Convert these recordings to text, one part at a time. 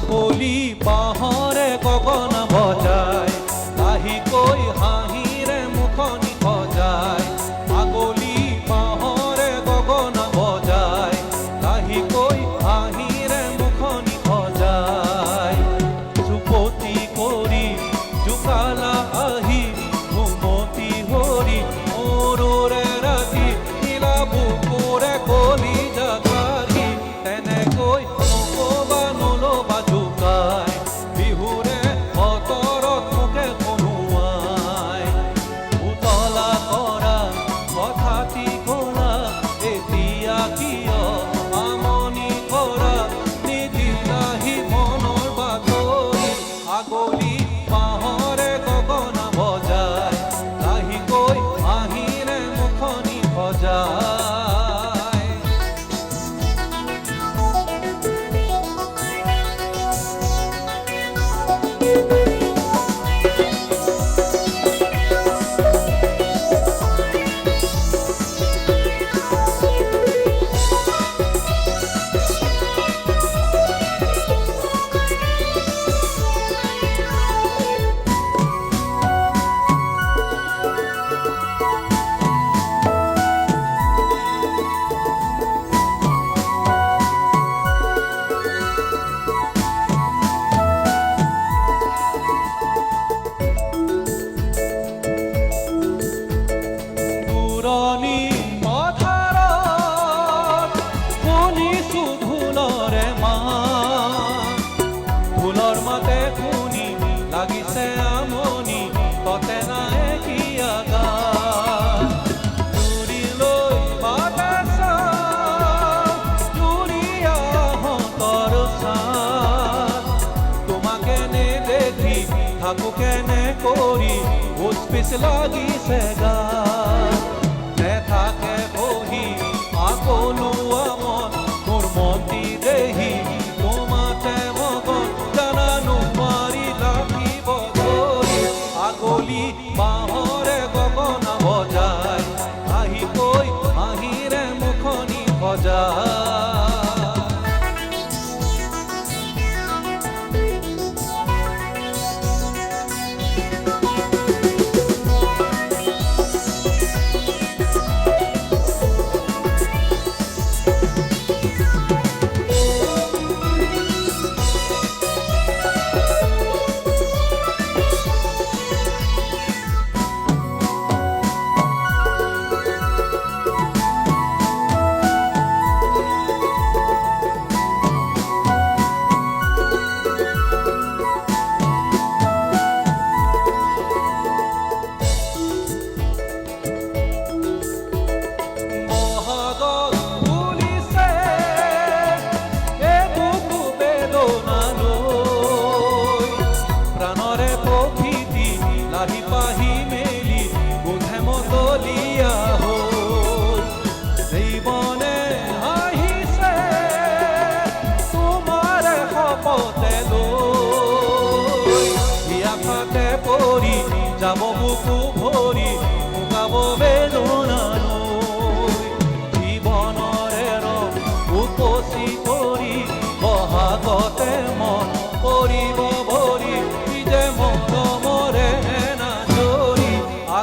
আগলি বাঁহৰে গগনা বজায়, লাহিকৈ হাঁহিৰে মুখনি সজায়। আগলি বাঁহৰে গগনা বজায়, লাহিকৈ হাঁহিৰে মুখনি সজায়। চুপতি কৰি জোকালা আহি ঘুমতি হৰি মৰুৰে ৰাতি নীলা বুকুৰে কলি জাগাৰি। তেনেকৈ নকবা নলবা জোকাই বিহুৰে বতৰত মুখে কনুৱাই। উতলা কৰা কথাটি ক'লা এতিয়া কিয় আমনি কৰা, নিদিলাহি মনৰ বাতৰি। আগলি বাঁহৰে গগনা বজায়, লাহিকৈ হাঁহিৰে মুখনি সজায়। পুৰণি পথাৰত শুনিছোঁ ঢোলৰে মাত, ঢোলৰ মাতে শুনি লাগিছে আমনি, ততে নাই কিয়া গান। জুৰিলৈ মাতে চাওঁ, জুৰিয়াহঁতৰ চাত, তোমাকে নেদেখি থাকো কেনে কৰি, উচ পিছ লাগিছে গান। নেথাকে বহি আকলোৱা মন, মোৰ মতি দেহি তোমাতে মগন, জানানো মাৰি ৰাখিব ধৰি। আগলি বাঁহৰে গগনা বজায়, আহিকৈ হাঁহিৰে মুখনি সজায়। লাহি পাহি মেলি বোধে মতলীয়া হ'ল, জীৱনে হাঁহিছে তোমাৰ শপতে লৈ। বিয়াখাতে পৰি যাব বুকু ভৰি, শুকাব বেদনালৈ। জীৱনৰে ৰং উপচি পৰি বহাগতে মন পৰিব ভৰি, যে মৰমৰে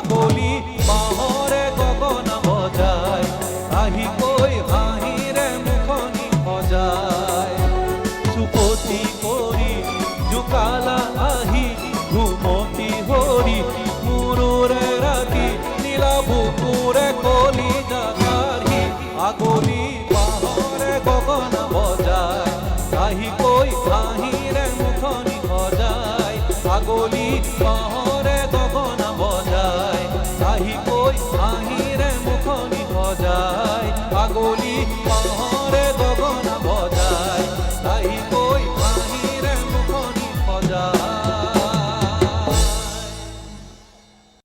আগলি বাঁহৰে গগনা বজায়, আহিকৈ হাঁহিৰে মুখনি সজায়। চুপতি কৰি জোকালা আহি ঘুমতি হৰি মৰুৰে ৰাতি নীলা বুকুৰে কলি জাগাৰি। আগলি